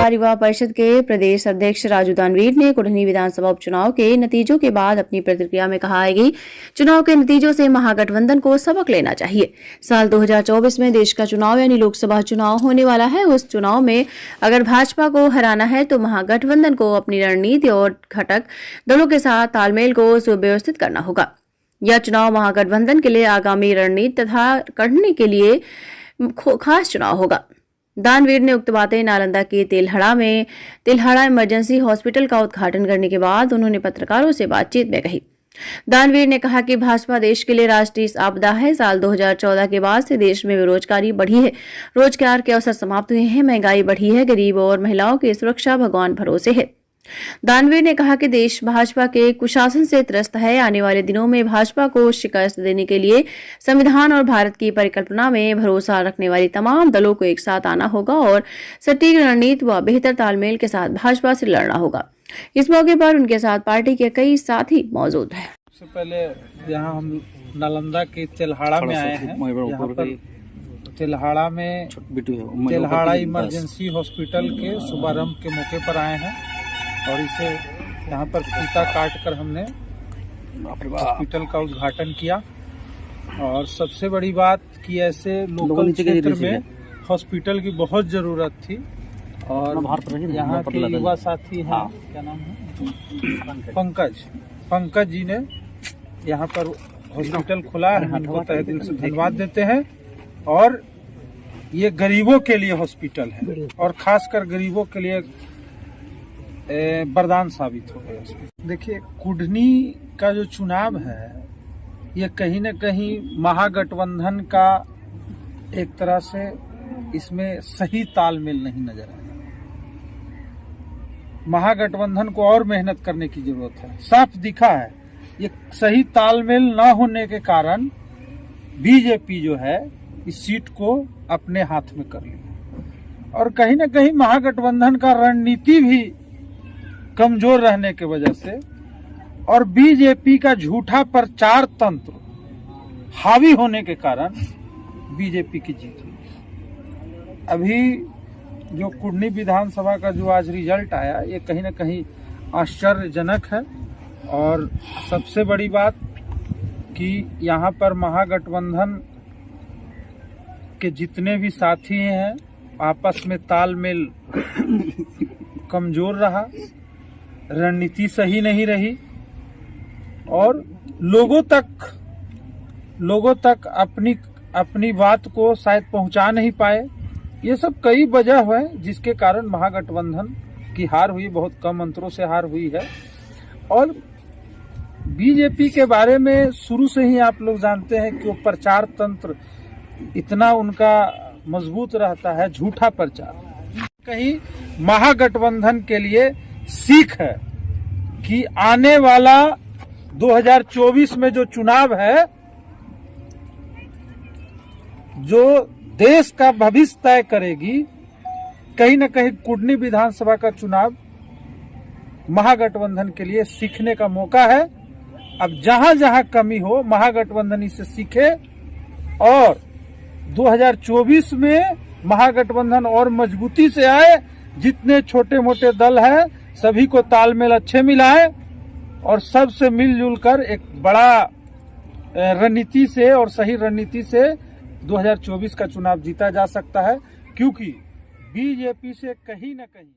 बिहार युवा परिषद के प्रदेश अध्यक्ष राजू दानवीर ने कुढ़नी विधानसभा उपचुनाव के नतीजों के बाद अपनी प्रतिक्रिया में कहा है कि चुनाव के नतीजों से महागठबंधन को सबक लेना चाहिए। साल 2024 में देश का चुनाव यानी लोकसभा चुनाव होने वाला है। उस चुनाव में अगर भाजपा को हराना है तो महागठबंधन को अपनी रणनीति और घटक दलों के साथ तालमेल को सुव्यवस्थित करना होगा। यह चुनाव महागठबंधन के लिए आगामी रणनीति तथा करने के लिए खास चुनाव होगा। दानवीर ने उक्त बातें नालंदा के तिल्हाड़ा इमरजेंसी हॉस्पिटल का उद्घाटन करने के बाद उन्होंने पत्रकारों से बातचीत में कही। दानवीर ने कहा कि भाजपा देश के लिए राष्ट्रीय आपदा है। साल 2014 के बाद से देश में बेरोजगारी बढ़ी है, रोजगार के अवसर समाप्त हुए हैं, महंगाई बढ़ी है, गरीब और महिलाओं की सुरक्षा भगवान भरोसे है। दानवीर ने कहा कि देश भाजपा के कुशासन से त्रस्त है। आने वाले दिनों में भाजपा को शिकस्त देने के लिए संविधान और भारत की परिकल्पना में भरोसा रखने वाली तमाम दलों को एक साथ आना होगा और सटीक रणनीति व बेहतर तालमेल के साथ भाजपा से लड़ना होगा। इस मौके पर उनके साथ पार्टी के कई साथी मौजूद हैं। सबसे पहले यहाँ हम नालंदा के तिल्हाड़ा में आए हैं। यहाँ पर तिल्हाड़ा में तिल्हाड़ा इमरजेंसी हॉस्पिटल के शुभारंभ के मौके पर आए हैं और इसे यहाँ पर फीता काट कर हमने हॉस्पिटल का उद्घाटन किया। और सबसे बड़ी बात कि ऐसे लोकल क्षेत्र में हॉस्पिटल की बहुत ज़रूरत थी और यहाँ के युवा साथी हैं, क्या नाम है, पंकज जी ने यहाँ पर हॉस्पिटल खुला है। हमको तहे दिल से धन्यवाद देते हैं। और ये गरीबों के लिए हॉस्पिटल है और खासकर गरीबों के लिए वरदान साबित हो गया। देखिए, कुढ़नी का जो चुनाव है ये कहीं न कहीं महागठबंधन का एक तरह से इसमें सही तालमेल नहीं नजर आया। महागठबंधन को और मेहनत करने की जरूरत है। साफ दिखा है ये सही तालमेल न होने के कारण बीजेपी जो है इस सीट को अपने हाथ में कर लिया और कहीं न कहीं महागठबंधन का रणनीति भी कमजोर रहने की वजह से और बीजेपी का झूठा प्रचार तंत्र हावी होने के कारण बीजेपी की जीत हुई। अभी जो कुढ़नी विधानसभा का जो आज रिजल्ट आया ये कहीं न कहीं आश्चर्यजनक है। और सबसे बड़ी बात कि यहाँ पर महागठबंधन के जितने भी साथी हैं आपस में तालमेल कमजोर रहा, रणनीति सही नहीं रही और लोगों तक अपनी बात को शायद पहुंचा नहीं पाए। ये सब कई वजह है जिसके कारण महागठबंधन की हार हुई, बहुत कम अंतरों से हार हुई है। और बीजेपी के बारे में शुरू से ही आप लोग जानते हैं कि वो प्रचार तंत्र इतना उनका मजबूत रहता है, झूठा प्रचार। कहीं महागठबंधन के लिए सीख है कि आने वाला 2024 में जो चुनाव है, जो देश का भविष्य तय करेगी, कहीं न कहीं कुढ़नी विधानसभा का चुनाव महागठबंधन के लिए सीखने का मौका है। अब जहां जहां कमी हो महागठबंधन इससे सीखे और 2024 में महागठबंधन और मजबूती से आए। जितने छोटे मोटे दल हैं सभी को तालमेल अच्छे मिलाए और सबसे मिलजुल कर एक बड़ा रणनीति से और सही रणनीति से 2024 का चुनाव जीता जा सकता है, क्योंकि बीजेपी से कहीं न कहीं